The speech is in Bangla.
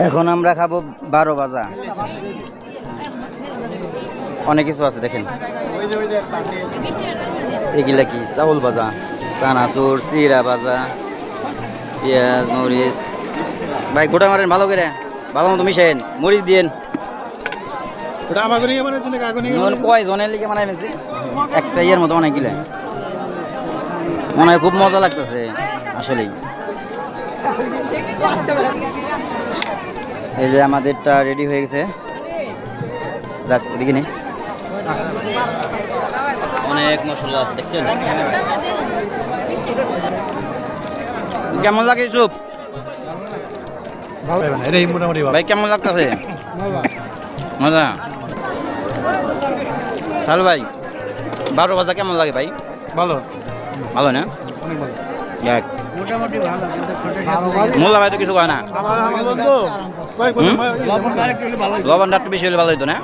এখন আমরা খাবো 12 ভাজা। অনেক কিছু আছে দেখেন, এগুলা কি চাউল ভাজা, চানাচুর, চিরা ভাজা, পেঁয়াজ, মরিচ। ভাই গোটা মারেন ভালো করে, ভালো মতো মিশাইন, মরিচ দিয়েন। কয় জনের লিগে বানাই মেছি একটা ইয়ের মতো অনেকগুলা, মনে হয় খুব মজা লাগতেছে আসলেই। এই যে আমাদেরটা রেডি হয়ে গেছে, ওদিকে নেই, অনেক মশলা আছে দেখছেন। কেমন লাগে ইউসুফ ভাই? কেমন লাগতেছে? মজা। সাল ভাই 12 ভাজা কেমন লাগে ভাই? ভালো, ভালো না? মোল্লা ভাই তো কিছু কয় না, লবণটা একটু বেশি হলে ভালো হইতো না।